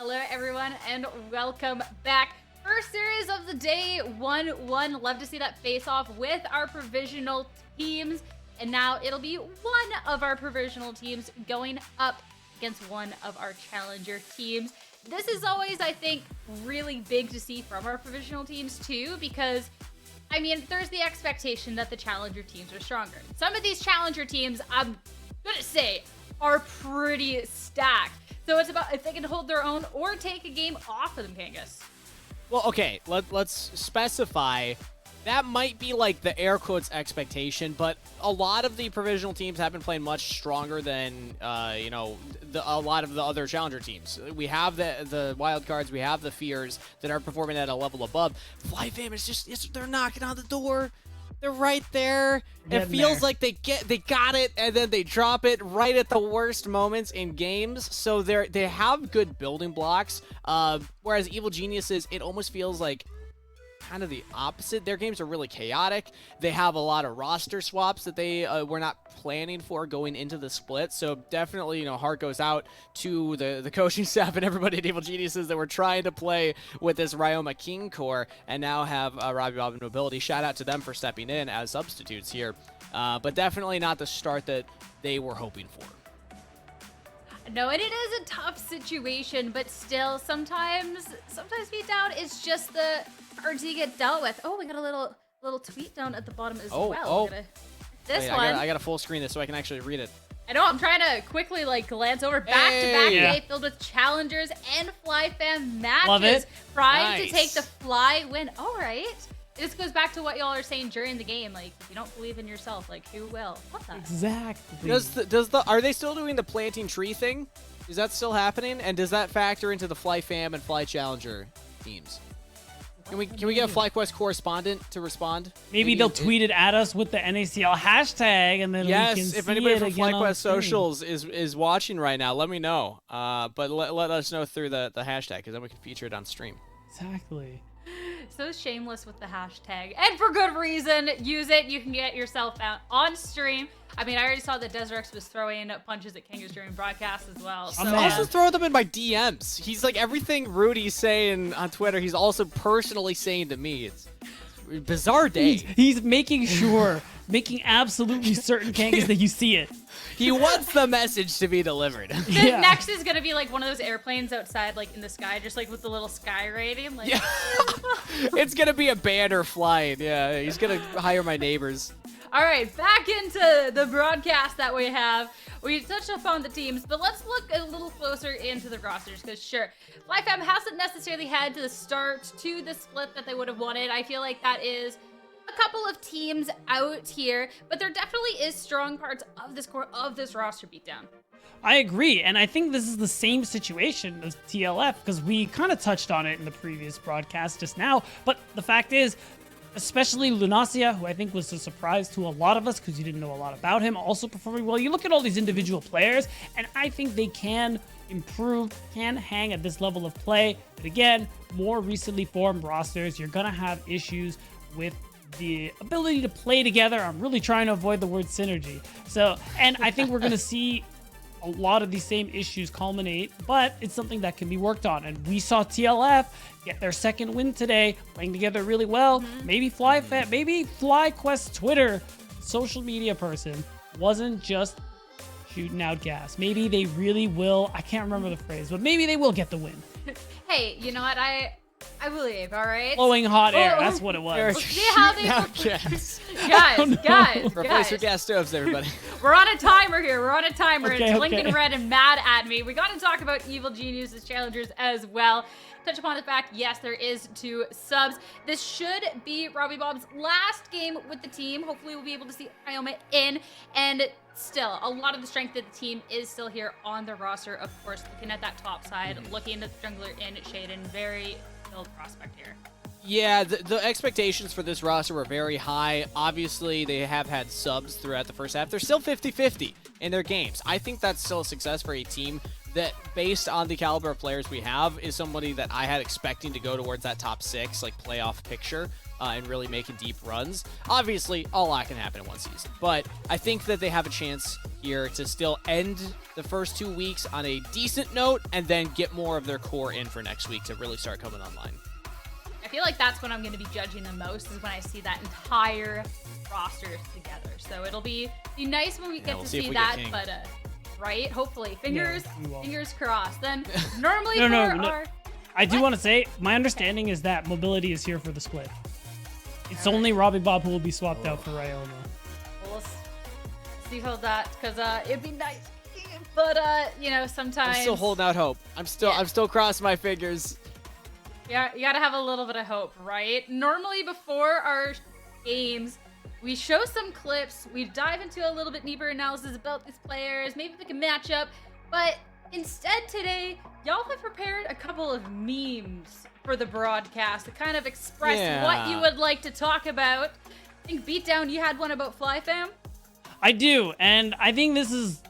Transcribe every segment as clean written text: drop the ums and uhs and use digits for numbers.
Hello, everyone, and welcome back. First series of the day, 1-1. Love to see that face-off with our provisional teams. And now it'll be one of our provisional teams going up against one of our challenger teams. This is always, I think, really big to see from our provisional teams, too, because, I mean, there's the expectation that the challenger teams are stronger. Some of these challenger teams, I'm gonna say, are pretty stacked. So it's about if they can hold their own or take a game off of them, Kangas. Well, okay, let's specify. That might be like the air quotes expectation, but a lot of the provisional teams have been playing much stronger than, a lot of the other challenger teams. We have the wild cards, we have the fears that are performing at a level above. FLYF is just, they're knocking on the door. They're right there. It feels like they got it, and then they drop it right at the worst moments in games. So they have good building blocks. Whereas Evil Geniuses, it almost feels like kind of the opposite. Their games are really chaotic. They have a lot of roster swaps that they were not planning for going into the split. So definitely, heart goes out to the coaching staff and everybody at Evil Geniuses that were trying to play with this Ryoma King core and now have Robbie Bob and Mobility. Shout out to them for stepping in as substitutes here. But definitely not the start that they were hoping for. No, and it is a tough situation, but still, sometimes beat down is just the cards you get dealt with. Oh, we got a little tweet down at the bottom as well. Oh. This Wait, one. I gotta full screen this so I can actually read it. I know, I'm trying to quickly glance over back-to-back day filled with challengers and FLYF matches. Love it. Trying to take the Fly win. All right. This goes back to what y'all are saying during the game. If you don't believe in yourself, who will? What the? Exactly. Are they still doing the planting tree thing? Is that still happening? And does that factor into the FLYFam and Fly Challenger teams? Can we get a FlyQuest correspondent to respond? Maybe they'll tweet it at us with the NACL hashtag, and then we can see if anybody it from again FlyQuest on screen. Socials is watching right now, let me know. But let us know through the hashtag, because then we can feature it on stream. Exactly. So shameless with the hashtag, and for good reason. Use it. You can get yourself out on stream. I mean, I already saw that Desrex was throwing punches at Kangas during broadcast as well. So. I also throw them in my DMs. He's like everything Rudy's saying on Twitter, he's also personally saying to me. It's a bizarre day. He's making sure, making absolutely certain, Kangas, that you see it. He wants the message to be delivered. Next is gonna be one of those airplanes outside, in the sky, just with the little sky rating. Yeah. It's gonna be a banner flying. Yeah, he's gonna hire my neighbors. All right, back into the broadcast that we have. We touched upon the teams, but let's look a little closer into the rosters, because sure, FLYFam hasn't necessarily had to start to the split that they would have wanted. I feel like that is a couple of teams out here, but there definitely is strong parts of this core of this roster beatdown. I agree, and I think this is the same situation as TLF, because we kind of touched on it in the previous broadcast just now, but the fact is, especially Lunacia, who I think was a surprise to a lot of us because you didn't know a lot about him, also performing well. You look at all these individual players, and I think they can improve, can hang at this level of play. But again, more recently formed rosters, you're going to have issues with the ability to play together. I'm really trying to avoid the word synergy. And I think we're going to see a lot of these same issues culminate, but it's something that can be worked on. And we saw TLF get their second win today, playing together really well. Maybe FlyQuest Twitter social media person wasn't just shooting out gas. Maybe they really will. I can't remember the phrase, but maybe they will get the win. Hey, you know what? I believe, all right? Blowing hot air, that's what it was. We'll see how they gas. Guys. Replace your gas stoves, everybody. We're on a timer here. We're on a timer. Okay, It's blinking red and mad at me. We got to talk about Evil Geniuses Challengers as well. Touch upon the fact, yes, there is 2 subs. This should be Robbie Bob's last game with the team. Hopefully we'll be able to see Ioma in. And still, a lot of the strength of the team is still here on the roster. Of course, looking at that top side, looking at the jungler in Shaden, very build prospect here. Yeah, the expectations for this roster were very high. Obviously, they have had subs throughout the first half. They're still 50-50 in their games. I think that's still a success for a team that, based on the caliber of players we have, is somebody that I had expecting to go towards that top 6, playoff picture, and really making deep runs. Obviously, a lot can happen in one season, but I think that they have a chance here to still end the first 2 weeks on a decent note and then get more of their core in for next week to really start coming online. I feel like that's when I'm going to be judging the most, is when I see that entire roster together. So it'll be nice when we get to see that, but right? Hopefully, fingers crossed. Then normally no. I do want to say, my understanding is that mobility is here for the split. It's only Robbie Bob who will be swapped out for Ryoma. Well, let's see how that, because it'd be nice. But you know, sometimes I'm still holding out hope. I'm still crossing my fingers. Yeah, you gotta have a little bit of hope, right? Normally before our games, we show some clips, we dive into a little bit deeper analysis about these players, maybe pick a matchup, but instead today, y'all have prepared a couple of memes for the broadcast to kind of express what you would like to talk about. I think Beatdown, you had one about FLYF. I do, and I think this is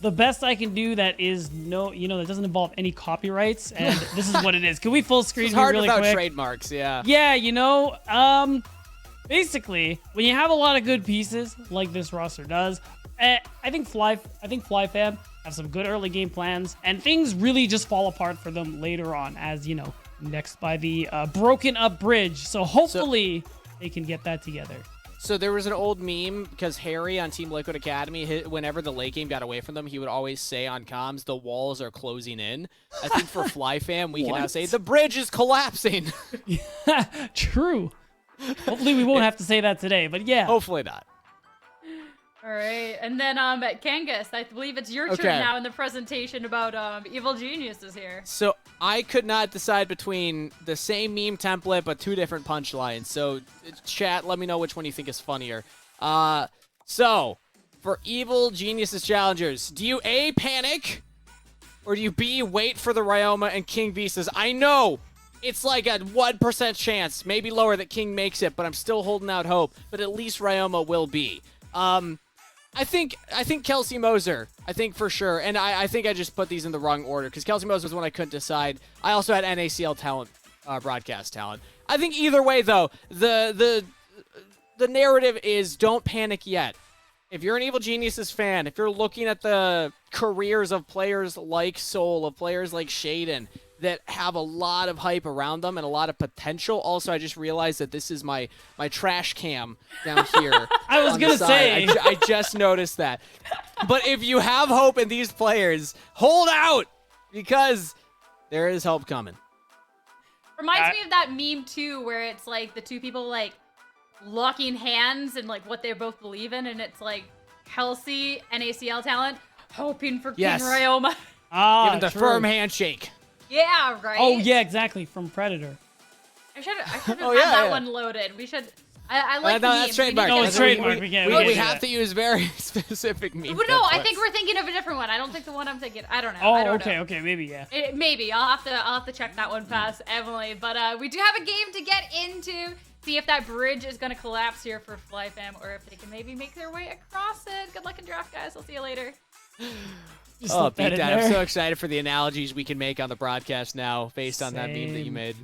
the best I can do that is that doesn't involve any copyrights, and this is what it is. Can we full screen It's hard really without quick? trademarks, yeah. Yeah, basically, when you have a lot of good pieces like this roster does, I think FLYF have some good early game plans, and things really just fall apart for them later on, as next by the broken up bridge. So hopefully they can get that together. So there was an old meme because Harry on Team Liquid Academy, whenever the late game got away from them, he would always say on comms, "The walls are closing in." I think for FLYF, we can now say, "The bridge is collapsing." True. Hopefully we won't have to say that today, but yeah. Hopefully not. All right, and then Kangas, I believe it's your turn now in the presentation about Evil Geniuses here. So I could not decide between the same meme template but two different punchlines. So chat, let me know which one you think is funnier. So for Evil Geniuses Challengers, do you A, panic, or do you B, wait for the Ryoma and King Visas? I know it's like a 1% chance, maybe lower, that King makes it, but I'm still holding out hope. But at least Ryoma will be. I think Kelsey Moser, I think for sure, and I think I just put these in the wrong order because Kelsey Moser was one I couldn't decide. I also had NACL talent, broadcast talent. I think either way though, the narrative is don't panic yet. If you're an Evil Geniuses fan, if you're looking at the careers of players like Soul, of players like Shaden, that have a lot of hype around them and a lot of potential. Also, I just realized that this is my trash cam down here. I was going to say. I just noticed that. But if you have hope in these players, hold out because there is help coming. Reminds me of that meme too, where it's like the two people like locking hands and like what they both believe in, and it's like Kelsey, NACL talent, hoping for King Ryoma. Giving the firm handshake. Yeah, right. Oh yeah, exactly, from Predator. I should have that one loaded. We should. I like the meme. That's trademark. No, it's trademark. We have to use very specific meme. Well, no, I think we're thinking of a different one. I don't think the one I'm thinking. I don't know. Oh, okay, maybe yeah. Maybe I'll have to check that one past Emily. But we do have a game to get into. See if that bridge is gonna collapse here for FLYF, or if they can maybe make their way across it. Good luck in draft, guys. I'll see you later. Beatdown. I'm so excited for the analogies we can make on the broadcast now based on that meme that you made.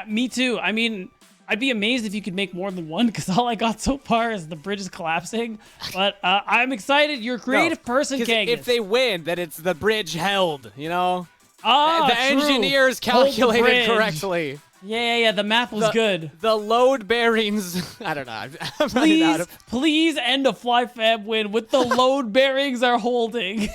Me too. I mean, I'd be amazed if you could make more than one because all I got so far is the bridge is collapsing. But I'm excited. You're a creative person, Kangas. If they win, then it's the bridge held, the true. engineers calculated correctly. Yeah. The math was good. The load bearings. I don't know. I'm running out of... Please end a FLYF win with the load bearings are holding.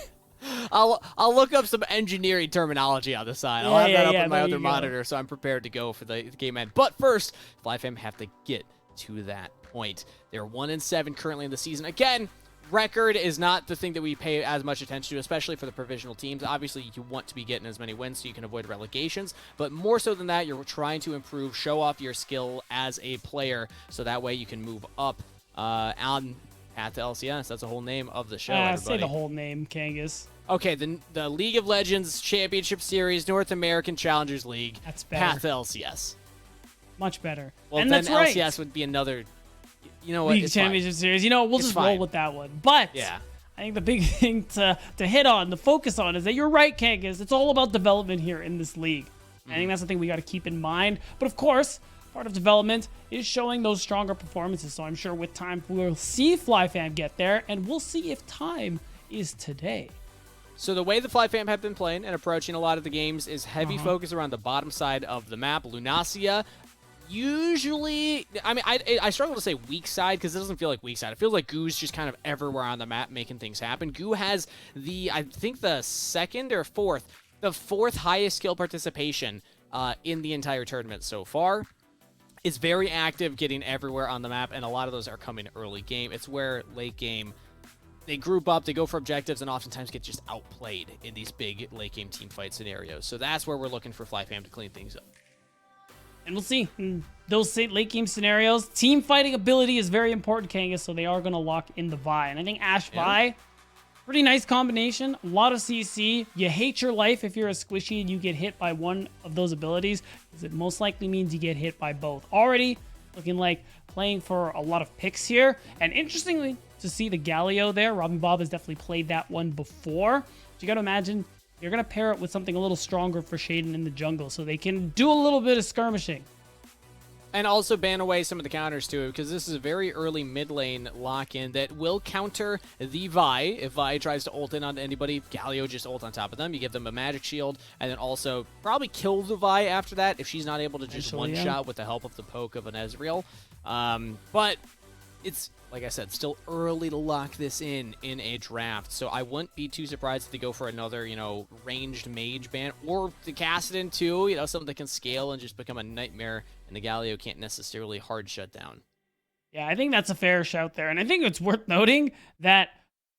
I'll look up some engineering terminology on the side. I'll have that up on my other monitor, so I'm prepared to go for the game end. But first, FLYF have to get to that point. They're 1-7 currently in the season. Again, record is not the thing that we pay as much attention to, especially for the provisional teams. Obviously, you want to be getting as many wins so you can avoid relegations, but more so than that, you're trying to improve, show off your skill as a player, so that way you can move up on path to LCS. That's the whole name of the show, Say the whole name, Kangas. Okay, the League of Legends Championship Series North American Challengers League. That's better. Path to LCS. Much better. Well, and then that's right. LCS would be another... You know what? League Championship Series. We'll just roll with that one. But I think the big thing to hit on, to focus on, is that you're right, Kangas. It's all about development here in this league. I think that's the thing we got to keep in mind. But of course, part of development, is showing those stronger performances. So I'm sure with time we'll see FlyFam get there, and we'll see if time is today. So the way the FlyFam have been playing and approaching a lot of the games is heavy focus around the bottom side of the map. Lunasia, usually, I mean, I struggle to say weak side because it doesn't feel like weak side. It feels like Goo's just kind of everywhere on the map making things happen. Goo has I think the fourth highest skill participation in the entire tournament so far. Is very active, getting everywhere on the map, and a lot of those are coming early game. It's where late game, they group up, they go for objectives, and oftentimes get just outplayed in these big late game team fight scenarios. So that's where we're looking for FlyFam to clean things up. And we'll see. Those late game scenarios, team fighting ability is very important, Kangas, so they are going to lock in the Vi. And I think Ashe Vi, pretty nice combination. A lot of CC. You hate your life if you're a squishy and you get hit by one of those abilities, because it most likely means you get hit by both. Already looking like playing for a lot of picks here. And interestingly, to see the Galio there, Robin Bob has definitely played that one before. So you got to imagine you're going to pair it with something a little stronger for Shaden in the jungle so they can do a little bit of skirmishing. And also ban away some of the counters too, because this is a very early mid lane lock-in that will counter the Vi. If Vi tries to ult in on anybody, Galio just ult on top of them. You give them a magic shield, and then also probably kill the Vi after that if she's not able to just one-shot with the help of the poke of an Ezreal. But it's, like I said, still early to lock this in a draft, so I wouldn't be too surprised if they go for another, ranged mage ban, or to cast it into, something that can scale and just become a nightmare, and the Galio can't necessarily hard shut down. Yeah, I think that's a fair shout there, and I think it's worth noting that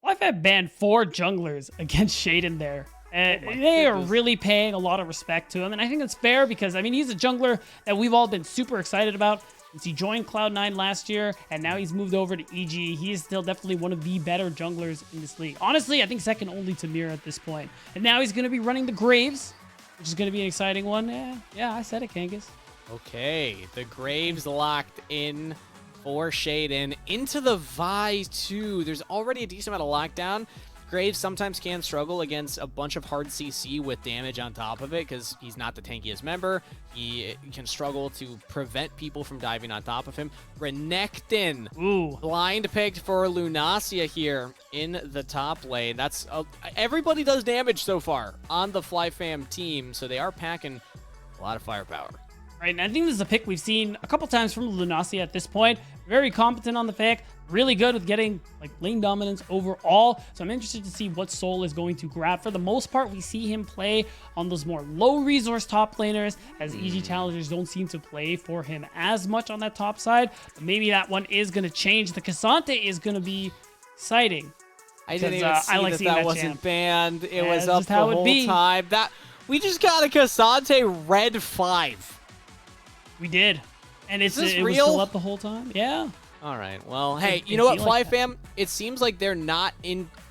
FlyFam banned 4 junglers against Shaden there. They are really paying a lot of respect to him, and I think it's fair because, he's a jungler that we've all been super excited about. Since he joined Cloud9 last year, and now he's moved over to EG, he is still definitely one of the better junglers in this league. Honestly, I think second only to Mira at this point. And now he's going to be running the Graves, which is going to be an exciting one. Yeah, I said it, Kangas. Okay, the Graves locked in for Shaden. Into the Vi, too. There's already a decent amount of lockdown. Graves sometimes can struggle against a bunch of hard CC with damage on top of it because he's not the tankiest member. He can struggle to prevent people from diving on top of him. Renekton, blind picked for Lunasia here in the top lane. That's everybody does damage so far on the FlyFam team, so they are packing a lot of firepower. Right, and I think this is a pick we've seen a couple times from Lunasia at this point. Very competent on the pick, really good with getting lane dominance overall. So I'm interested to see what Soul is going to grab. For the most part, we see him play on those more low resource top laners, as EG Challengers don't seem to play for him as much on that top side. But maybe that one is going to change. The Cassante is going to be exciting. I didn't even see that wasn't banned. It was up the whole time. We just got a Cassante red 5. We did. And it was still up the whole time? Yeah. All right. Well, hey, you know what, FlyFam? It seems like they're not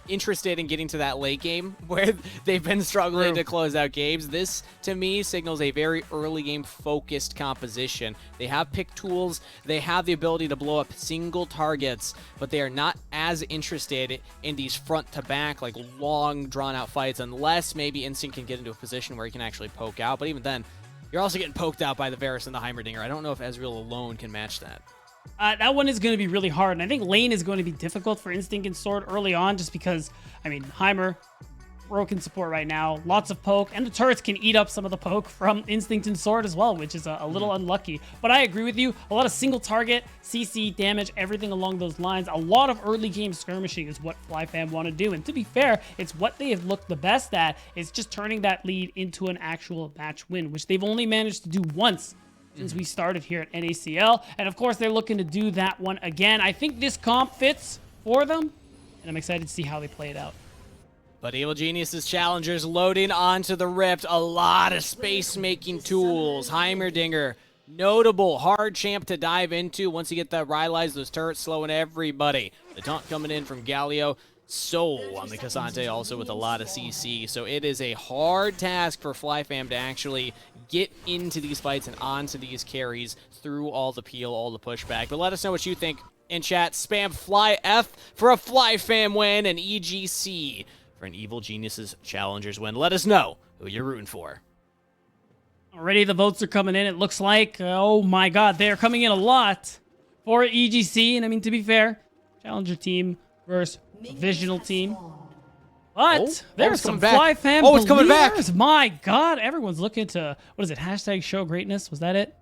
interested in getting to that late game where they've been struggling to close out games. This, to me, signals a very early game focused composition. They have pick tools. They have the ability to blow up single targets, but they are not as interested in these front-to-back, long, drawn-out fights, unless maybe Instinct can get into a position where he can actually poke out. But even then, you're also getting poked out by the Varus and the Heimerdinger. I don't know if Ezreal alone can match that. That one is going to be really hard, and I think lane is going to be difficult for Instinct and Sword early on, just because, Heimer, broken support right now, lots of poke, and the turrets can eat up some of the poke from Instinct and Sword as well, which is a little unlucky. But I agree with you, a lot of single target, CC, damage, everything along those lines. A lot of early game skirmishing is what FlyFam want to do, and to be fair, it's what they have looked the best at, is just turning that lead into an actual match win, which they've only managed to do once since we started here at NACL. And of course, they're looking to do that one again. I think this comp fits for them, and I'm excited to see how they play it out. But Evil Genius's Challengers loading onto the Rift. A lot of space-making tools. Heimerdinger, notable hard champ to dive into. Once you get that Rylai's, those turrets slowing everybody. The taunt coming in from Galio. Soul on the Cassante also with a lot of CC. So it is a hard task for FlyFam to actually get into these fights and onto these carries through all the peel, all the pushback. But let us know what you think in chat. Spam FLYF for a FlyFam win and EGC for an Evil Geniuses Challengers win. Let us know who you're rooting for. Already the votes are coming in, it looks like. Oh my god, they are coming in a lot for EGC. And I mean, to be fair, challenger team versus provisional team. But there's some FLYF fam it's coming back. My god, everyone's looking to, what is it, hashtag show greatness? Was that it?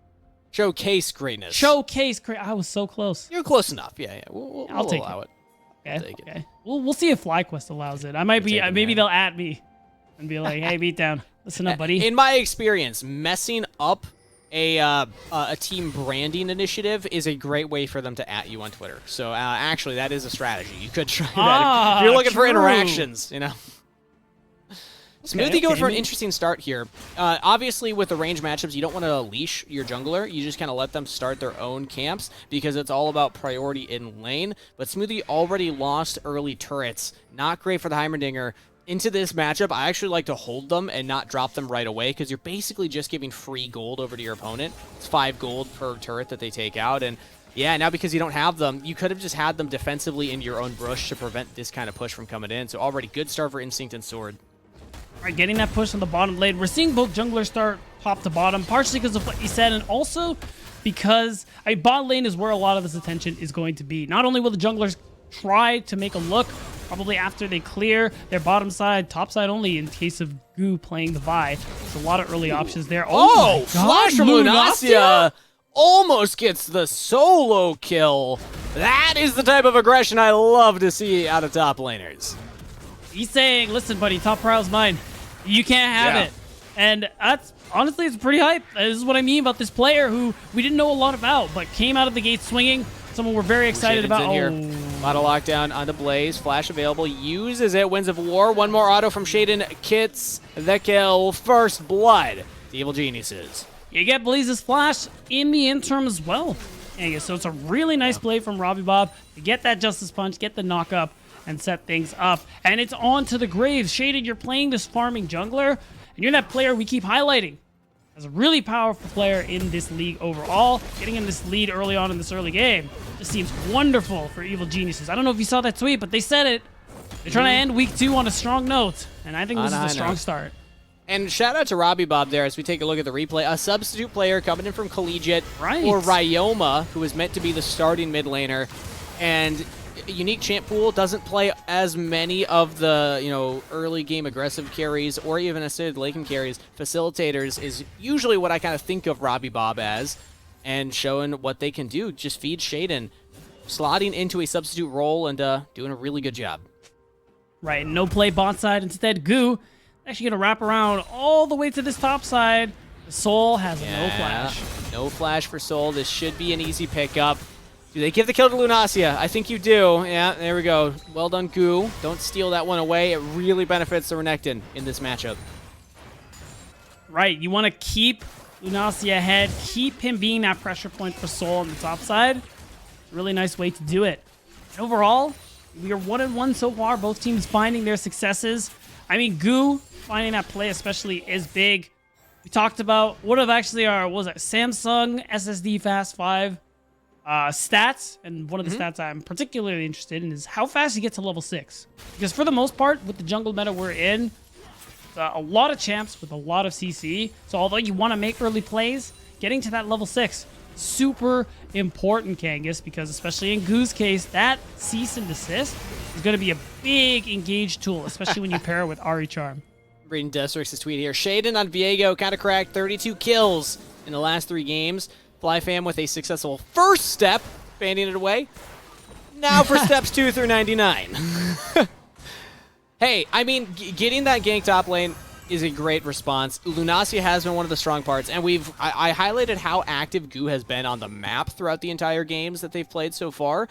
Showcase greatness. Showcase great. I was so close. You're close enough. Yeah. We'll allow it. Okay. Take it. Okay. We'll see if FlyQuest allows it. I might be, maybe they'll at me and be like, hey, beatdown. Listen up, buddy. In my experience, messing up a team branding initiative is a great way for them to at you on Twitter. So actually, that is a strategy. You could try that if you're looking for interactions. You know. Smoothie goes for an interesting start here. Obviously, with the range matchups, you don't want to leash your jungler. You just kind of let them start their own camps because it's all about priority in lane. But Smoothie already lost early turrets. Not great for the Heimerdinger. Into this matchup, I actually like to hold them and not drop them right away because you're basically just giving free gold over to your opponent. It's 5 gold per turret that they take out. And yeah, now because you don't have them, you could have just had them defensively in your own bush to prevent this kind of push from coming in. So already good start for Instinct and Sword. All right, getting that push on the bottom lane. We're seeing both junglers start top to bottom, partially because of what you said, and also because bot lane is where a lot of this attention is going to be. Not only will the junglers try to make a look, probably after they clear their bottom side, top side only in case of Goo playing the Vi. There's a lot of early options there. Oh, my flash from Lunacia almost gets the solo kill. That is the type of aggression I love to see out of top laners. He's saying, listen, buddy, top prior's mine. You can't have it. And that's, honestly, it's pretty hype. This is what I mean about this player who we didn't know a lot about, but came out of the gate swinging. Someone we're very excited about. Here. Auto lockdown onto Blaze. Flash available. Uses it. Winds of War. One more auto from Shaden. Kits the kill. First blood. The Evil Geniuses. You get Blaze's flash in the interim as well. And so it's a really nice play from Robbie Bob to get that Justice Punch, get the knock up, and set things up. And it's on to the graves. Shaden, you're playing this farming jungler, and you're that player we keep highlighting as a really powerful player in this league overall. Getting in this lead early on in this early game just seems wonderful for Evil Geniuses. I don't know if you saw that tweet, but they said it. They're trying to end week 2 on a strong note, and I think this is a strong start. And shout out to Robbie Bob there as we take a look at the replay. A substitute player coming in from Collegiate or Ryoma, who is meant to be the starting mid laner. And Unique Champ Pool doesn't play as many of the, early game aggressive carries or even assisted lane carries. Facilitators is usually what I kind of think of Robbie Bob as, and showing what they can do. Just feed Shaden, slotting into a substitute role and doing a really good job. Right, no play bot side. Instead, Goo actually going to wrap around all the way to this top side. Soul has no flash. No flash for Soul. This should be an easy pickup. Do they give the kill to Lunacia? I think you do. Yeah, there we go. Well done, Goo. Don't steal that one away. It really benefits the Renekton in this matchup. Right, you want to keep Lunacia ahead, keep him being that pressure point for Soul on the top side. Really nice way to do it. And overall, we are 1-1 so far. Both teams finding their successes. I mean, Goo finding that play especially is big. We talked about what of actually our, what was it, Samsung SSD Fast 5 stats, and one of the stats I'm particularly interested in is how fast you get to level 6. Because for the most part, with the jungle meta we're in, a lot of champs with a lot of CC, so although you want to make early plays, getting to that level 6, super important, Kangas, because especially in Goo's case, that cease and desist is going to be a big engaged tool, especially when you pair it with Ari Charm. Reading Destrix's tweet here. Shaden on Viego kind of cracked 32 kills in the last 3 games. FlyFam with a successful first step, banding it away. Now for steps 2 through 99. Hey, I mean, getting that gank top lane is a great response. Lunacia has been one of the strong parts, and I highlighted how active Goo has been on the map throughout the entire games that they've played so far.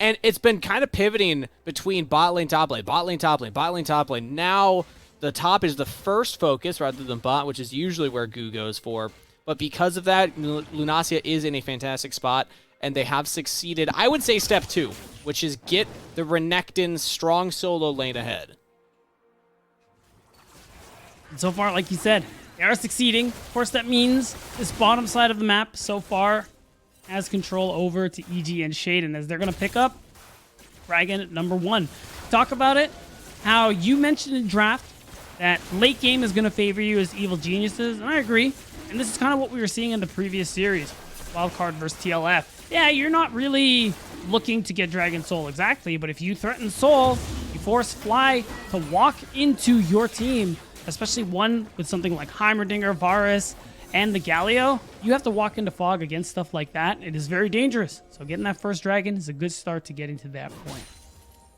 And it's been kind of pivoting between bot lane, top lane, bot lane, top lane, bot lane, top lane. Now the top is the first focus rather than bot, which is usually where Goo goes for. But because of that, Lunacia is in a fantastic spot, and they have succeeded, I would say, step 2, which is get the Renekton strong solo lane ahead. And so far, like you said, they are succeeding. Of course, that means this bottom side of the map so far has control over to EG and Shaden as they're going to pick up Dragon at number 1. Talk about it, how you mentioned in draft that late game is going to favor you as Evil Geniuses, and I agree. And this is kind of what we were seeing in the previous series, Wildcard versus TLF. Yeah, you're not really looking to get Dragon Soul exactly, but if you threaten Soul, you force Fly to walk into your team, especially one with something like Heimerdinger, Varus, and the Galio, you have to walk into Fog against stuff like that. It is very dangerous. So getting that first Dragon is a good start to getting to that point.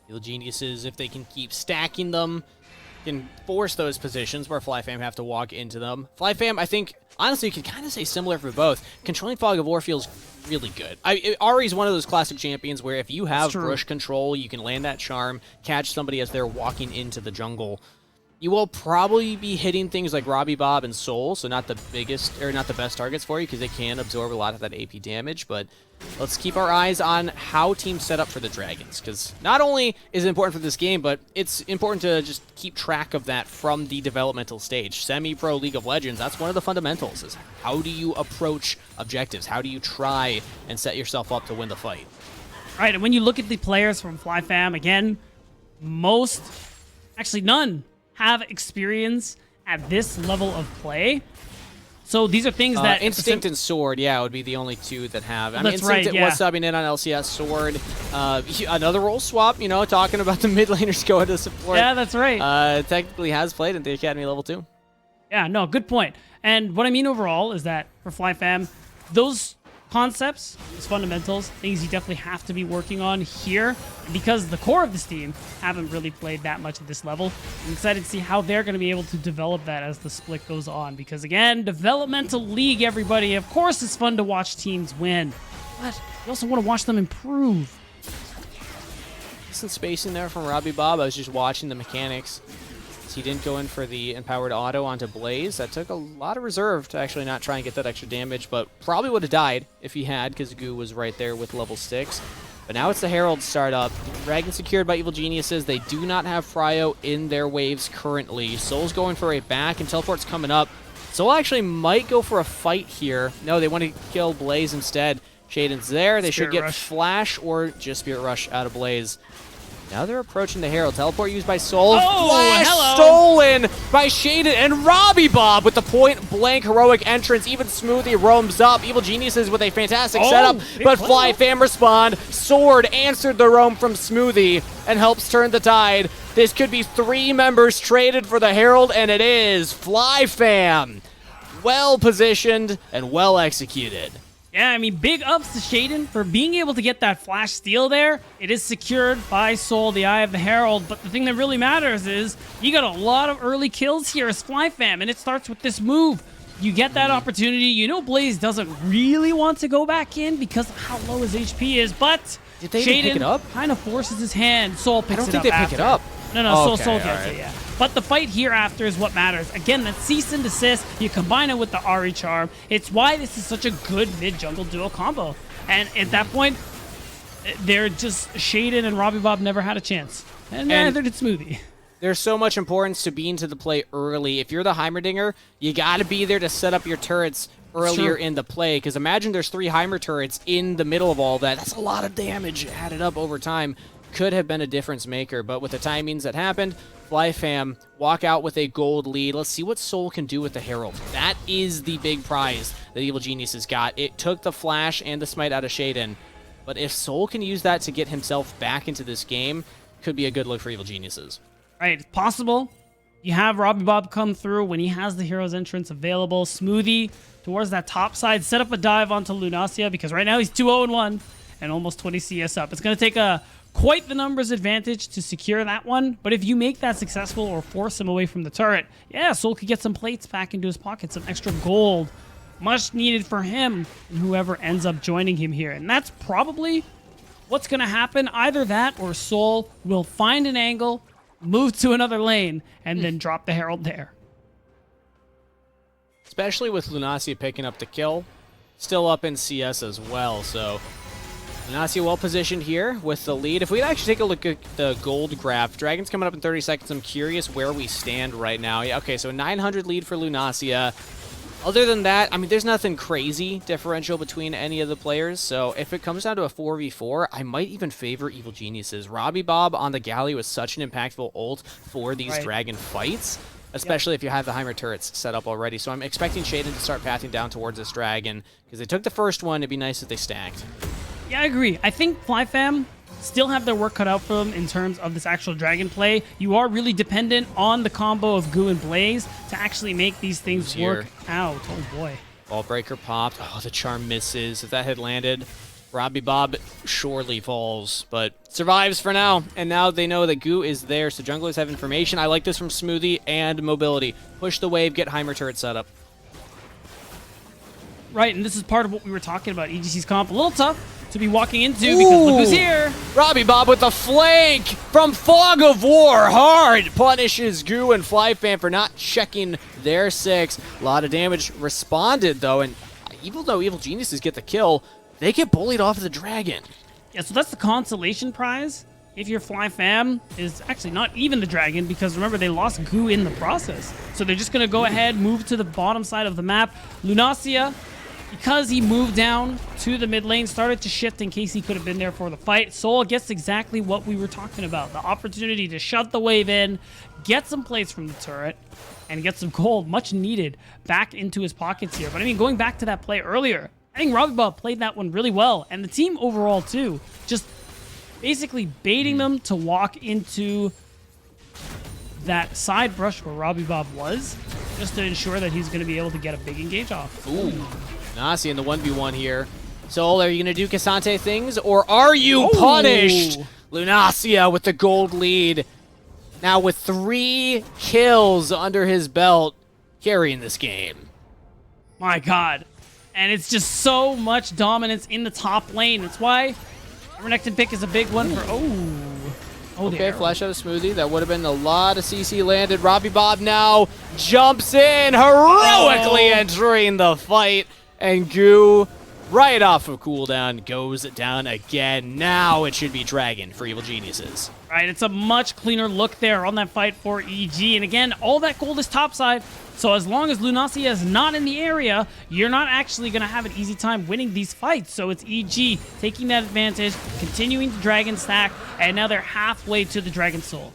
Evil Geniuses, if they can keep stacking them, can force those positions where FlyFam have to walk into them. FlyFam, I think, honestly, you can kind of say similar for both. Controlling Fog of War feels really good. Ari's one of those classic champions where if you have brush control, you can land that charm, catch somebody as they're walking into the jungle. You will probably be hitting things like Robbie Bob and Soul, so not the biggest or not the best targets for you because they can absorb a lot of that AP damage, but let's keep our eyes on how teams set up for the Dragons, because not only is it important for this game, but it's important to just keep track of that from the developmental stage. Semi-Pro League of Legends, that's one of the fundamentals, is how do you approach objectives? How do you try and set yourself up to win the fight? Right, and when you look at the players from FlyFam, again, actually none, have experience at this level of play. So these are things that... Instinct and Sword, yeah, would be the only two that have. I mean, That's right, Instinct was subbing in on LCS Sword. Another role swap, you know, talking about the mid laners going to support. Yeah, that's right. Technically has played at the Academy level 2. Yeah, no, good point. And what I mean overall is that for FlyFam, those concepts, those fundamentals, things you definitely have to be working on here. Because the core of this team haven't really played that much at this level, I'm excited to see how they're going to be able to develop that as the split goes on. Because again, developmental league, everybody, of course it's fun to watch teams win, but you also want to watch them improve. Decent spacing there from Robbie Bob. I was just watching the mechanics. He didn't go in for the empowered auto onto Blaze. That took a lot of reserve to actually not try and get that extra damage, but probably would have died if he had, because Goo was right there with level 6. But now it's the Herald startup. Dragon secured by Evil Geniuses. They do not have Fryo in their waves currently. Soul's going for a back, and Teleport's coming up. Soul actually might go for a fight here. No, they want to kill Blaze instead. Shaden's there. They should get Flash or just Spirit Rush out of Blaze. Now they're approaching the Herald. Teleport used by Soul. Oh, Flash hello. stolen by Shaden and Robbie Bob with the point-blank heroic entrance. Even Smoothie roams up. Evil Geniuses with a fantastic setup, but FlyFam respond. Sword answered the roam from Smoothie and helps turn the tide. This could be 3 members traded for the Herald, and it is FlyFam. Well positioned and well executed. Yeah, I mean, big ups to Shaden for being able to get that flash steal there. It is secured by Soul, the Eye of the Herald, but the thing that really matters is you got a lot of early kills here as FlyFam, and it starts with this move. You get that opportunity. You know Blaze doesn't really want to go back in because of how low his HP is, but did they pick it up? Kind of forces his hand. Soul picks it up. I don't think they pick it up. No, Soul gets it, yeah. But the fight here after is what matters. Again, that cease and desist, you combine it with the Ari charm. It's why this is such a good mid-jungle duo combo. And at that point, they're just Shaden and Robbie Bob never had a chance. And neither did Smoothie. There's so much importance to being to the play early. If you're the Heimerdinger, you got to be there to set up your turrets earlier in the play. Because imagine there's 3 Heimer turrets in the middle of all that. That's a lot of damage added up over time. Could have been a difference maker, but with the timings that happened, FlyFam walk out with a gold lead. Let's see what Soul can do with the Herald. That is the big prize that Evil Geniuses got. It took the Flash and the Smite out of Shaden, but if Soul can use that to get himself back into this game, could be a good look for Evil Geniuses. Right, it's possible. You have Robbie Bob come through when he has the Hero's Entrance available. Smoothie towards that top side, set up a dive onto Lunacia, because right now he's 2-0-1 and almost 20 CS up. It's going to take quite the numbers advantage to secure that one, but if you make that successful or force him away from the turret, yeah, Soul could get some plates back into his pocket, some extra gold, much needed for him and whoever ends up joining him here. And that's probably what's going to happen. Either that or Soul will find an angle, move to another lane, and then drop the Herald there. Especially with Lunacia picking up the kill, still up in CS as well, so Lunacia well positioned here with the lead. If we actually take a look at the gold graph, Dragon's coming up in 30 seconds. I'm curious where we stand right now. Yeah, okay, so 900 lead for Lunacia. Other than that, I mean, there's nothing crazy differential between any of the players, so if it comes down to a 4v4, I might even favor Evil Geniuses. Robbie Bob on the Galley was such an impactful ult for these Dragon fights, especially if you have the Heimer turrets set up already. So I'm expecting Shaden to start pathing down towards this dragon, because they took the first one. It'd be nice if they stacked. Yeah, I agree. I think FlyFam still have their work cut out for them in terms of this actual dragon play. You are really dependent on the combo of Goo and Blaze to actually make these things work out. Oh boy. Ball breaker popped. Oh, the charm misses. If that had landed, Robbie Bob surely falls, but survives for now. And now they know that Goo is there, so junglers have information. I like this from Smoothie and Mobility. Push the wave, get Heimer turret set up. Right, and this is part of what we were talking about. EGC's comp, a little tough to be walking into because look who's here. Robbie Bob with the flank from Fog of War. Hard punishes Goo and FlyFam for not checking their 6. A lot of damage responded, though, and even though Evil Geniuses get the kill, they get bullied off the dragon. Yeah, so that's the consolation prize. If your FlyFam is actually not even the dragon, because remember, they lost Goo in the process. So they're just going to go ahead, move to the bottom side of the map. Lunacia, because he moved down to the mid lane, started to shift in case he could have been there for the fight. Soul gets exactly what we were talking about. The opportunity to shut the wave in, get some plays from the turret, and get some gold, much needed, back into his pockets here. But I mean, going back to that play earlier, I think Robbie Bob played that one really well. And the team overall, too, just basically baiting them to walk into that side brush where Robbie Bob was, just to ensure that he's going to be able to get a big engage off. Ooh. Nasi in the 1v1 here. Soul, are you going to do Cassante things, or are you punished? Lunacia with the gold lead. Now with 3 kills under his belt, carrying this game. My God. And it's just so much dominance in the top lane. That's why Renekton pick is a big one for... Okay, flash out of Smoothie. That would have been a lot of CC landed. Robbie Bob now jumps in, heroically entering the fight. And Goo, right off of cooldown, goes down again. Now it should be Dragon for Evil Geniuses. Right, it's a much cleaner look there on that fight for EG. And again, all that gold is topside. So as long as Lunacia is not in the area, you're not actually going to have an easy time winning these fights. So it's EG taking that advantage, continuing to Dragon stack, and now they're halfway to the Dragon Soul.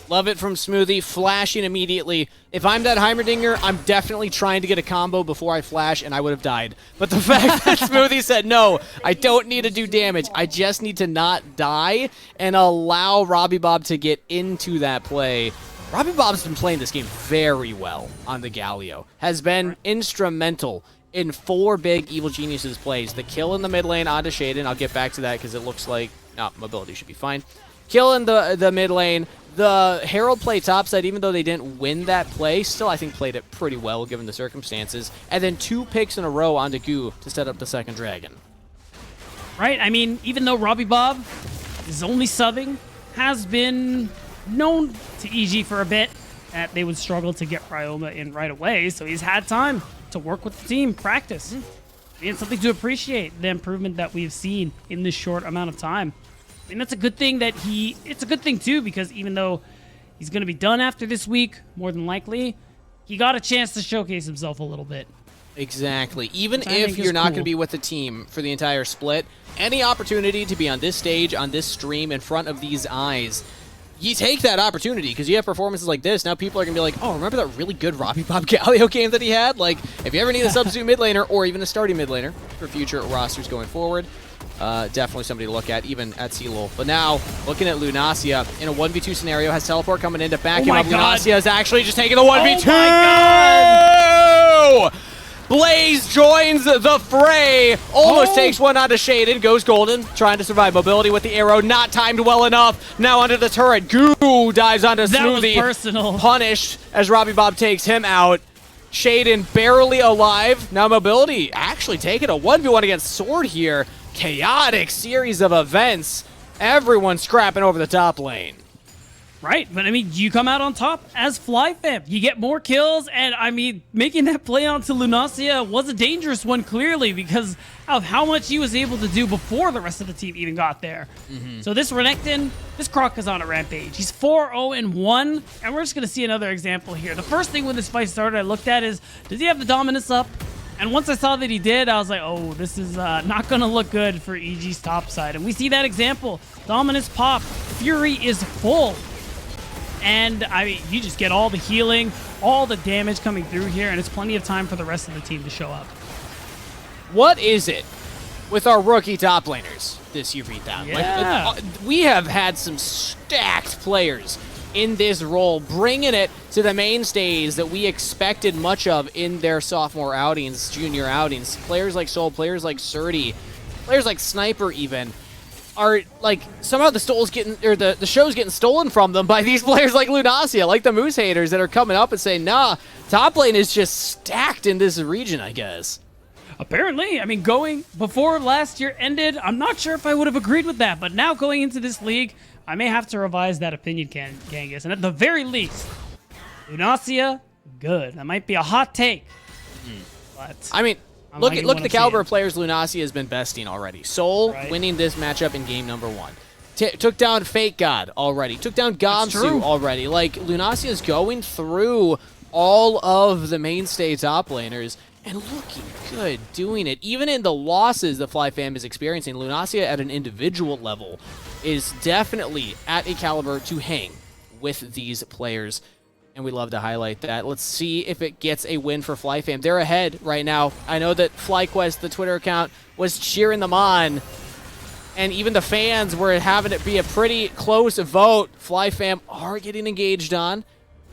Love it from Smoothie, flashing immediately. If I'm that Heimerdinger, I'm definitely trying to get a combo before I flash, and I would have died. But the fact that Smoothie said, no, I don't need to do damage. I just need to not die and allow Robbie Bob to get into that play. Robbie Bob's been playing this game very well on the Galio. Has been instrumental in 4 big Evil Geniuses plays. The kill in the mid lane onto Shaden. I'll get back to that because it looks like... mobility should be fine. Kill in the mid lane. The Herald play topside, even though they didn't win that play, still I think played it pretty well given the circumstances. And then 2 picks in a row onto Goo to set up the second dragon. Right, I mean, even though Robbie Bob is only subbing, has been known to EG for a bit, that they would struggle to get Ryoma in right away, so he's had time to work with the team, practice. I mean, it's something to appreciate, the improvement that we've seen in this short amount of time. I mean, that's a good thing that it's a good thing too, because even though he's going to be done after this week, more than likely, he got a chance to showcase himself a little bit. Exactly. Even if you're not going to be with the team for the entire split, any opportunity to be on this stage, on this stream, in front of these eyes, you take that opportunity because you have performances like this. Now people are going to be like, oh, remember that really good Robbie Bob Galio game that he had? Like, if you ever need a substitute mid laner or even a starting mid laner for future rosters going forward, definitely somebody to look at, even at C-Lol. But now, looking at Lunacia in a 1v2 scenario, has teleport coming in to back him up. Lunacia is actually just taking the 1v2! Oh my God! Blaze joins the fray. Almost takes one onto Shaden. Goes golden. Trying to survive. Mobility with the arrow. Not timed well enough. Now under the turret. Goo dives onto Smoothie. That was personal. Punished as Robbie Bob takes him out. Shaden barely alive. Now Mobility actually taking a 1v1 against Sword here. Chaotic series of events. Everyone scrapping over the top lane. Right, but I mean, you come out on top as FlyFam. You get more kills, and I mean, making that play onto Lunacia was a dangerous one, clearly, because of how much he was able to do before the rest of the team even got there. So this Renekton, this Croc is on a rampage. He's 4-0-1, and we're just going to see another example here. The first thing when this fight started I looked at is, does he have the dominance up? And once I saw that he did, I was like, oh, this is not going to look good for EG's top side. And we see that example. Dominance pop. Fury is full. And I mean, you just get all the healing, all the damage coming through here, and it's plenty of time for the rest of the team to show up. What is it with our rookie top laners this year beatdown? Yeah. Like, we have had some stacked players in this role, bringing it to the mainstays that we expected much of in their sophomore outings, junior outings. Players like Soul, players like Surdy, players like Sniper even, are like somehow the show's getting stolen from them by these players like Lunacia, like the Moose haters that are coming up and saying, nah, top lane is just stacked in this region, I guess. Apparently, I mean, going before last year ended, I'm not sure if I would have agreed with that, but now going into this league, I may have to revise that opinion, Kangas. And at the very least, Lunacia, good. That might be a hot take. But I mean, look at the caliber of players Lunacia has been besting already. Soul winning this matchup in game number 1. Took down Fake God already. Took down Gamsu already. Like, Lunacia is going through all of the mainstay top laners and looking good doing it. Even in the losses the FlyFam is experiencing, Lunacia at an individual level is definitely at a caliber to hang with these players. And we love to highlight that. Let's see if it gets a win for FlyFam. They're ahead right now. I know that FlyQuest, the Twitter account, was cheering them on. And even the fans were having it be a pretty close vote. FlyFam are getting engaged on,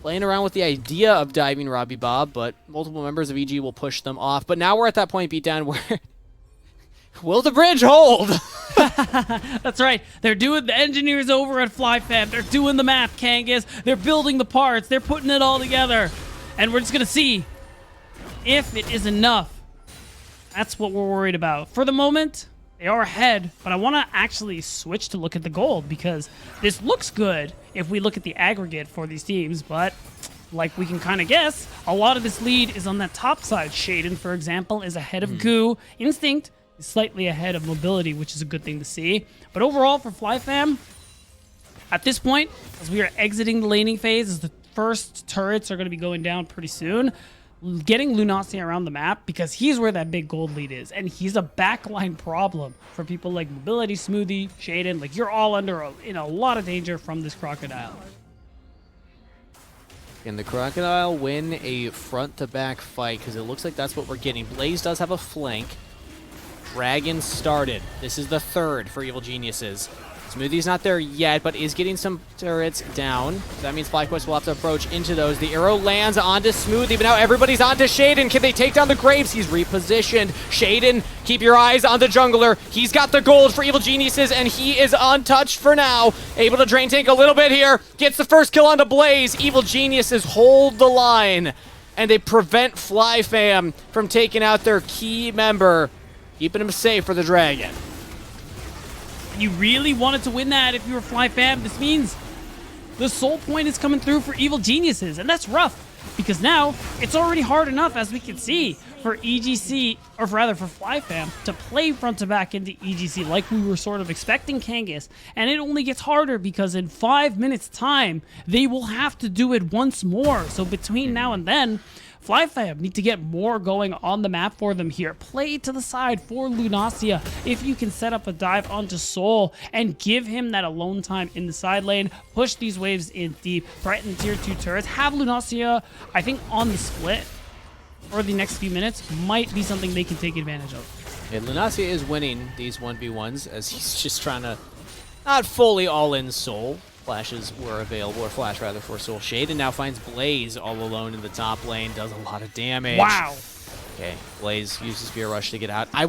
playing around with the idea of diving Robbie Bob, but multiple members of EG will push them off. But now we're at that point, beatdown, where will the bridge hold? That's right. They're doing the engineers over at FlyFam. They're doing the math, Kangas. They're building the parts. They're putting it all together. And we're just going to see if it is enough. That's what we're worried about. For the moment, they are ahead, but I want to actually switch to look at the gold because this looks good if we look at the aggregate for these teams, but like we can kind of guess, a lot of this lead is on that top side. Shaden, for example, is ahead of Goo. Instinct is slightly ahead of Mobility, which is a good thing to see. But overall for FlyFam, at this point, as we are exiting the laning phase, as the first turrets are going to be going down pretty soon, getting Lunacia around the map, because he's where that big gold lead is, and he's a backline problem for people like Mobility, Smoothie, Shaden. Like, you're all in a lot of danger from this Crocodile. Can the Crocodile win a front-to-back fight? Because it looks like that's what we're getting. Blaze does have a flank. Dragon started. This is the third for Evil Geniuses. Smoothie's not there yet, but is getting some turrets down. So that means FlyQuest will have to approach into those. The arrow lands onto Smoothie, but now everybody's onto Shaden. Can they take down the Graves? He's repositioned. Shaden, keep your eyes on the jungler. He's got the gold for Evil Geniuses, and he is untouched for now. Able to drain tank a little bit here. Gets the first kill onto Blaze. Evil Geniuses hold the line, and they prevent FlyFam from taking out their key member, keeping him safe for the Dragon. You really wanted to win that if you were FlyFam. This means the soul point is coming through for Evil Geniuses, and that's rough because now it's already hard enough, as we can see, for EGC, or rather for FlyFam, to play front to back into EGC like we were sort of expecting, Kangas. And it only gets harder because in 5 minutes time, they will have to do it once more. So between now and then, FlyFam need to get more going on the map for them here. Play to the side for Lunacia. If you can set up a dive onto Soul and give him that alone time in the side lane, push these waves in deep, threaten tier 2 turrets, have Lunacia, I think, on the split for the next few minutes might be something they can take advantage of. And Lunacia is winning these 1v1s as he's just trying to not fully all-in Soul. Flashes were available, or Flash rather, for Soul. Shaden now finds Blaze all alone in the top lane, does a lot of damage. Wow. Okay, Blaze uses Fear Rush to get out. I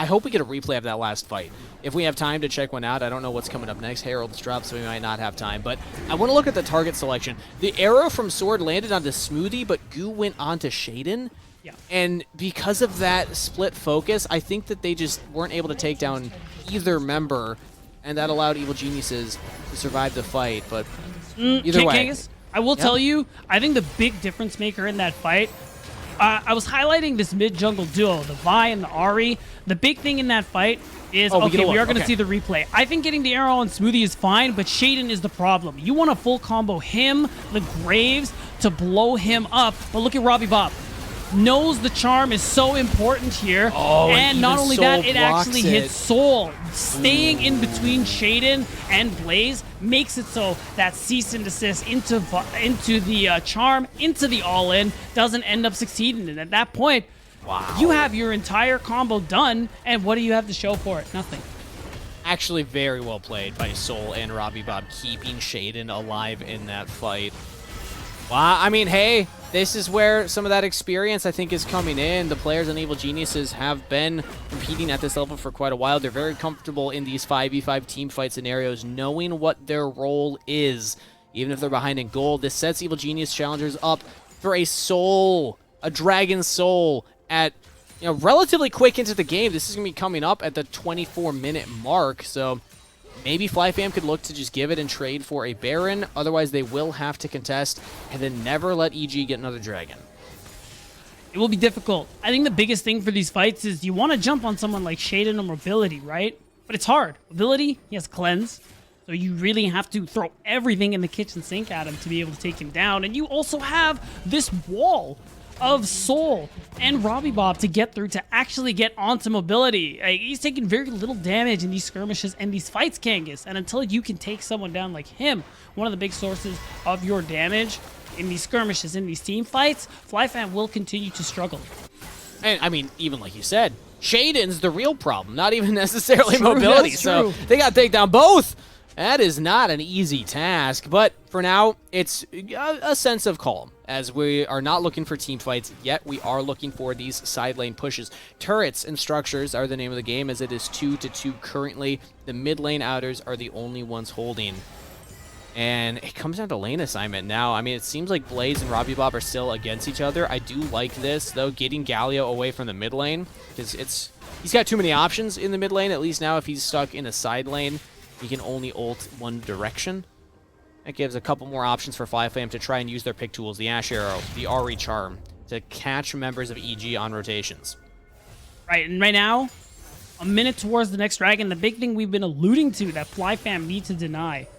hope we get a replay of that last fight. If we have time to check one out, I don't know what's coming up next. Herald's dropped, so we might not have time. But I want to look at the target selection. The arrow from Sword landed onto Smoothie, but Goo went onto Shaden. Yeah. And because of that split focus, I think that they just weren't able to take down either member, and that allowed Evil Geniuses to survive the fight. But either way. Kangas, I will tell you, I think the big difference maker in that fight, I was highlighting this mid-jungle duo, the Vi and the Ahri. The big thing in that fight is, okay, we are going to see the replay. I think getting the arrow on Smoothie is fine, but Shaden is the problem. You want to full combo him, the Graves, to blow him up. But look at Robbie Bob. knows the charm is so important here. Oh, and not even only Soul that, it blocks actually it. hits Soul. Staying in between Shaden and Blaze makes it so that cease and desist into the charm, into the all-in, doesn't end up succeeding. And at that point, you have your entire combo done, and what do you have to show for it? Nothing. Actually, very well played by Soul and Robbie Bob, keeping Shaden alive in that fight. Wow, I mean, hey, this is where some of that experience, I think, is coming in. The players on Evil Geniuses have been competing at this level for quite a while. They're very comfortable in these 5v5 team fight scenarios, knowing what their role is, even if they're behind in gold. This sets Evil Genius Challengers up for a soul, a Dragon Soul, at relatively quick into the game. This is going to be coming up at the 24-minute mark, so maybe FlyFam could look to just give it and trade for a Baron. Otherwise, they will have to contest and then never let EG get another Dragon. It will be difficult. I think the biggest thing for these fights is you want to jump on someone like Shaden or Mobility, right? But it's hard. Mobility, he has Cleanse, so you really have to throw everything in the kitchen sink at him to be able to take him down. And you also have this wall of Soul and Robbie Bob to get through to actually get onto Mobility. He's taking very little damage in these skirmishes and these fights, Kangas. And until you can take someone down like him, one of the big sources of your damage in these skirmishes, in these team fights, FlyFam will continue to struggle. And, I mean, even like you said, Shaden's the real problem, not even necessarily True, Mobility. that's So true. they got to take down both. That is not an easy task, but for now, it's a sense of calm, as we are not looking for team fights yet. We are looking for these side lane pushes. Turrets and structures are the name of the game, as it is 2-2 currently. The mid lane outers are the only ones holding. And it comes down to lane assignment now. I mean, it seems like Blaze and Robbie Bob are still against each other. I do like this, though, getting Galio away from the mid lane, because he's got too many options in the mid lane. At least now, if he's stuck in a side lane, he can only ult one direction. That gives a couple more options for FlyFam to try and use their pick tools, the Ash Arrow, the Ari Charm, to catch members of EG on rotations. Right, and right now, a minute towards the next dragon, the big thing we've been alluding to that FlyFam need to deny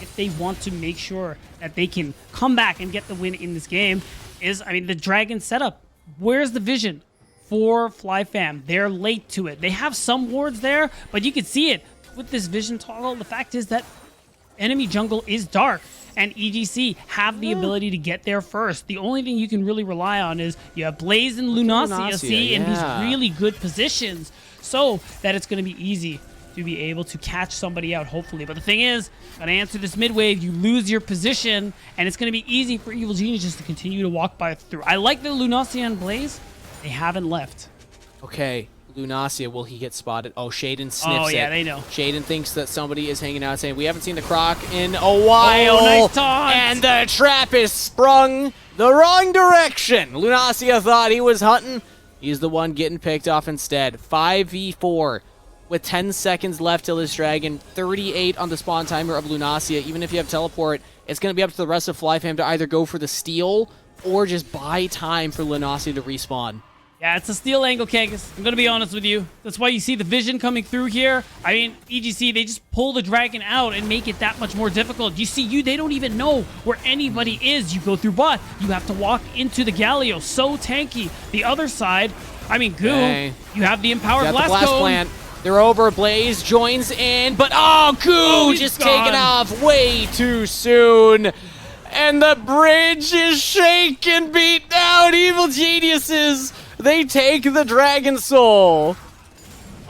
if they want to make sure that they can come back and get the win in this game is, I mean, the dragon setup. Where's the vision for FlyFam? They're late to it. They have some wards there, but you can see it. With this vision toggle, the fact is that enemy jungle is dark, and EGC have the ability to get there first. The only thing you can really rely on is you have Blaze and Lunacia in these really good positions, so that it's going to be easy to be able to catch somebody out, hopefully. But the thing is, gotta answer this mid wave, you lose your position, and it's going to be easy for Evil Geniuses to continue to walk by through. I like the Lunacia and Blaze. They haven't left. Okay. Lunacia, will he get spotted? Oh, Shaden sniffs it. Oh, yeah, they know. Shaden thinks that somebody is hanging out saying, we haven't seen the Croc in a while. Oh, nice taunt. And the trap is sprung the wrong direction. Lunacia thought he was hunting. He's the one getting picked off instead. 5v4 with 10 seconds left till this dragon. 38 on the spawn timer of Lunacia. Even if you have teleport, it's going to be up to the rest of FlyFam to either go for the steal or just buy time for Lunacia to respawn. Yeah, it's a steal angle, Kangas. I'm going to be honest with you. That's why you see the vision coming through here. I mean, EGC, they just pull the dragon out and make it that much more difficult. You see, they don't even know where anybody is. You go through bot. You have to walk into the Galio. So tanky. The other side, I mean, Goo, you have the Empowered Blast Cone. Plant. They're over. Blaze joins in, but Goo just taken off way too soon. And the bridge is shaken, beat down. Evil Geniuses. They take the Dragon Soul.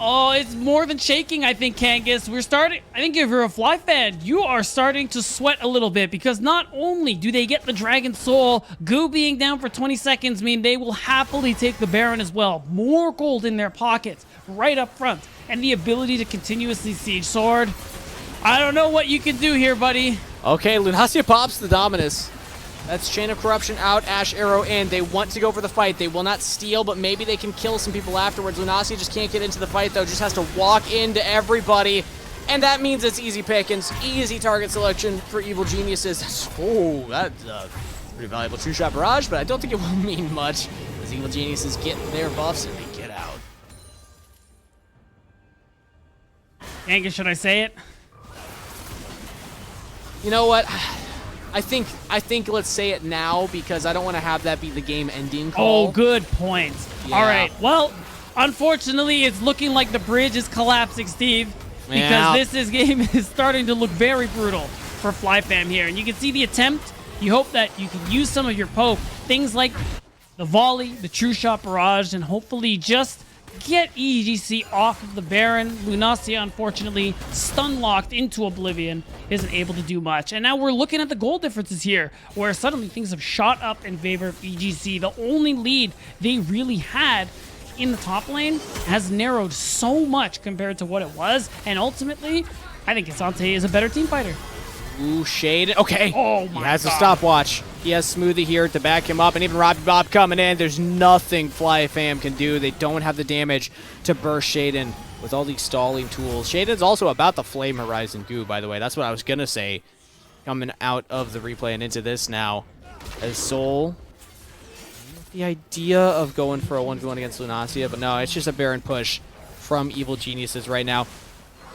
Oh, it's more than shaking, I think, Kangas. I think if you're a Fly fan, you are starting to sweat a little bit because not only do they get the Dragon Soul, Goo being down for 20 seconds mean they will happily take the Baron as well. More gold in their pockets, right up front, and the ability to continuously siege Sword. I don't know what you can do here, buddy. Okay, Lunacia pops the Dominus. That's Chain of Corruption out, Ash Arrow in. They want to go for the fight. They will not steal, but maybe they can kill some people afterwards. Lunacia just can't get into the fight, though. Just has to walk into everybody. And that means it's easy pickings, easy target selection for Evil Geniuses. Oh, that's a pretty valuable two-shot barrage, but I don't think it will mean much as Evil Geniuses get their buffs and they get out. Kangas, should I say it? You know what? I think let's say it now because I don't want to have that be the game-ending call. Oh, good point. Yeah. All right. Well, unfortunately, it's looking like the bridge is collapsing, Steve, because this game is starting to look very brutal for FlyFam here. And you can see the attempt. You hope that you can use some of your poke, things like the volley, the true shot barrage, and hopefully just get EGC off of the Baron. Lunacia, unfortunately, stun-locked into oblivion, isn't able to do much. And now we're looking at the goal differences here, where suddenly things have shot up in favor of EGC. The only lead they really had in the top lane has narrowed so much compared to what it was, and ultimately, I think Asante is a better team fighter. Ooh, Shade. Okay. Oh my He has God. a stopwatch. He has Smoothie here to back him up, and even Robbie Bob coming in. There's nothing FlyFam can do. They don't have the damage to burst Shaden with all these stalling tools. Shaden's also about the Flame Horizon goo, by the way. That's what I was going to say coming out of the replay and into this now. As Soul, the idea of going for a 1v1 against Lunacia, but no, it's just a Baron push from Evil Geniuses right now.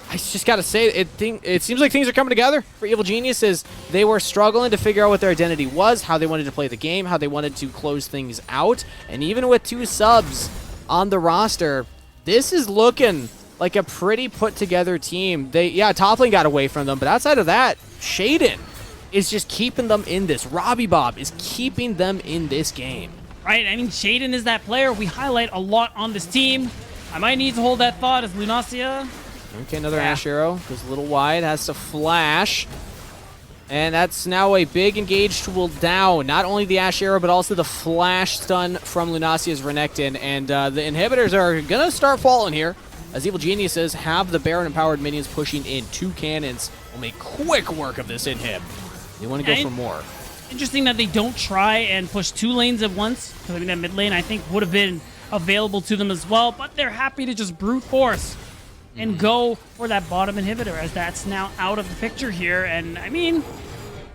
I just gotta say, it seems like things are coming together for Evil Geniuses. They were struggling to figure out what their identity was, how they wanted to play the game, how they wanted to close things out, and even with 2 subs on the roster, this is looking like a pretty put-together team. Top lane got away from them, but outside of that, Shaden is just keeping them in this. Robbie Bob is keeping them in this game. Right, I mean, Shaden is that player we highlight a lot on this team. I might need to hold that thought as Lunacia. Okay, another Ash Arrow. Goes a little wide, has to flash. And that's now a big engage tool down. Not only the Ash Arrow, but also the flash stun from Lunacia's Renekton. And the inhibitors are going to start falling here, as Evil Geniuses have the Baron-empowered minions pushing in. 2 cannons will make quick work of this inhib. They want to go for more. Interesting that they don't try and push 2 lanes at once. Because I mean, that mid lane, I think, would have been available to them as well. But they're happy to just brute force and go for that bottom inhibitor, as that's now out of the picture here. And I mean,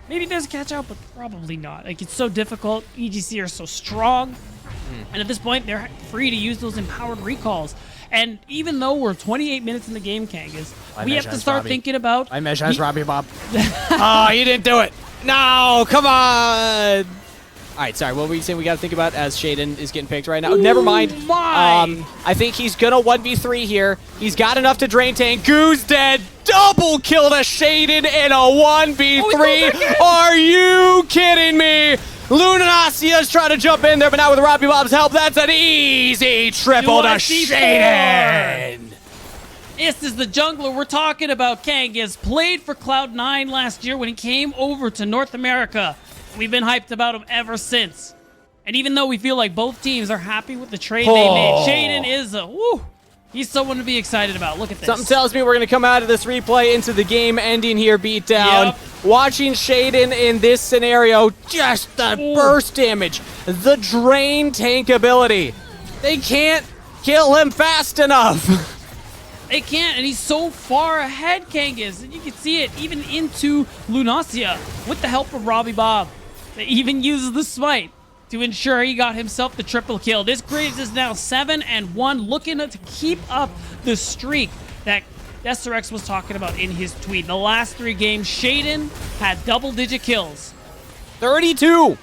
maybe there's a catch out, but probably not. Like, it's so difficult. EGC are so strong. And at this point, they're free to use those empowered recalls. And even though we're 28 minutes in the game, Kangas, we have to start thinking about... I measure as Robbie Bob. Oh, you didn't do it. No, come on. All right, sorry. What were you saying we got to think about as Shaden is getting picked right now? Ooh, never mind. My. I think he's going to 1v3 here. He's got enough to drain tank. Goo's dead. Double kill to Shaden in a 1v3. Are you kidding me? Lunacia's trying to jump in there, but not with Robbie Bob's help. That's an easy triple to Shaden. This is the jungler we're talking about, Kangas. Played for Cloud9 last year when he came over to North America. We've been hyped about him ever since. And even though we feel like both teams are happy with the trade they made, Shaden is he's someone to be excited about. Look at this. Something tells me we're going to come out of this replay into the game ending here beatdown. Yep. Watching Shaden in this scenario, just the burst damage, the drain tank ability. They can't kill him fast enough. They can't, and he's so far ahead, Kangas. And you can see it even into Lunacia with the help of Robbie Bob. That even uses the smite to ensure he got himself the triple kill. This Graves is now 7-1, looking to keep up the streak that Deserex was talking about in his tweet. The last 3 games, Shaden had double-digit kills. 32.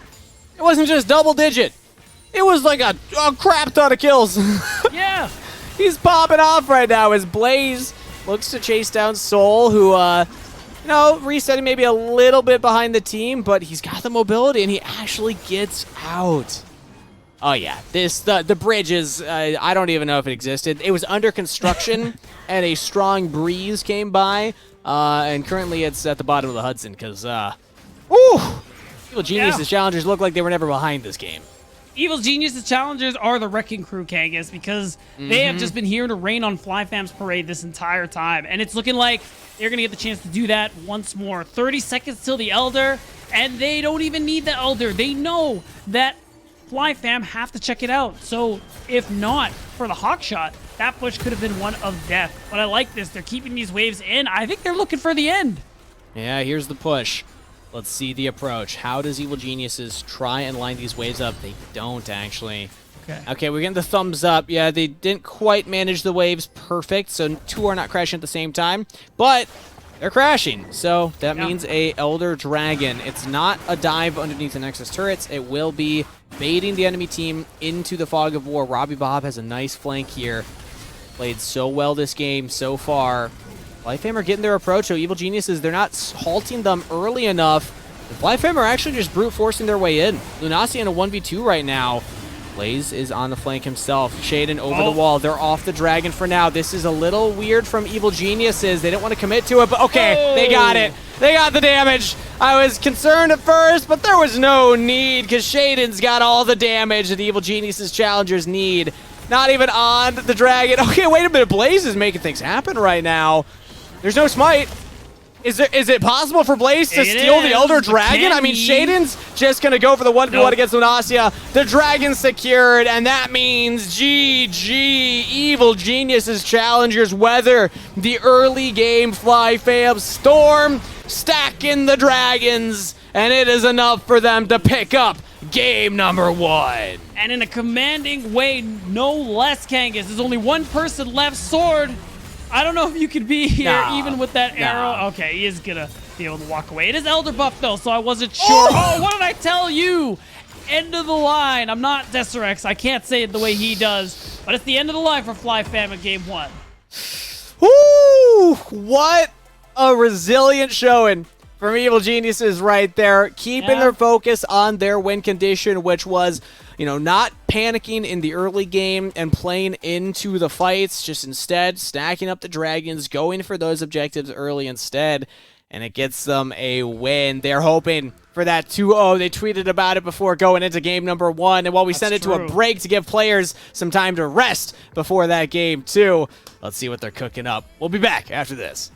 It wasn't just double-digit. It was like a crap ton of kills. Yeah. He's popping off right now as Blaze looks to chase down Soul, who, resetting maybe a little bit behind the team, but he's got the mobility and he actually gets out. Oh yeah, the bridge is, I don't even know if it existed. It was under construction and a strong breeze came by, and currently it's at the bottom of the Hudson because, Evil Geniuses Challengers look like they were never behind this game. Evil Geniuses Challengers are the wrecking crew, Kangas, because they have just been here to rain on FlyFam's parade this entire time. And it's looking like they're going to get the chance to do that once more. 30 seconds till the Elder, and they don't even need the Elder. They know that FlyFam have to check it out. So if not for the Hawk shot, that push could have been one of death. But I like this. They're keeping these waves in. I think they're looking for the end. Yeah, here's the push. Let's see the approach. How does Evil Geniuses try and line these waves up? They don't, actually. Okay, we're getting the thumbs up. Yeah, they didn't quite manage the waves perfect, so 2 are not crashing at the same time. But they're crashing. So that means a Elder Dragon. It's not a dive underneath the Nexus turrets. It will be baiting the enemy team into the Fog of War. Robbie Bob has a nice flank here. Played so well this game so far. FlyFam are getting their approach, though. Evil Geniuses, they're not halting them early enough. The FlyFam are actually just brute forcing their way in. Lunacia in a 1v2 right now. Blaze is on the flank himself. Shaden over the wall. They're off the Dragon for now. This is a little weird from Evil Geniuses. They didn't want to commit to it, but okay, they got it. They got the damage. I was concerned at first, but there was no need because Shaden's got all the damage that Evil Geniuses challengers need. Not even on the Dragon. Okay, wait a minute. Blaze is making things happen right now. There's no smite. Is it possible for Blaze to steal the Elder Dragon? I mean, Shaden's just going to go for the 1v1 against Lunacia. The Dragon's secured, and that means GG. Evil Geniuses challengers weather the early game FlyFam storm, stacking the Dragons, and it is enough for them to pick up game number 1. And in a commanding way, no less, Kangas. There's only one person left. Sword. I don't know if you could be here even with that arrow. Okay, he is going to be able to walk away. It is Elder buff, though, so I wasn't sure. Oh, what did I tell you? End of the line. I'm not Deserex. I can't say it the way he does, but it's the end of the line for FlyFam in game 1. Woo! What a resilient showing from Evil Geniuses right there, keeping their focus on their win condition, which was, you know, not panicking in the early game and playing into the fights, just instead stacking up the Dragons, going for those objectives early instead, and it gets them a win. They're hoping for that 2-0. They tweeted about it before going into game number 1, and while we send it to a break to give players some time to rest before that game too, let's see what they're cooking up. We'll be back after this.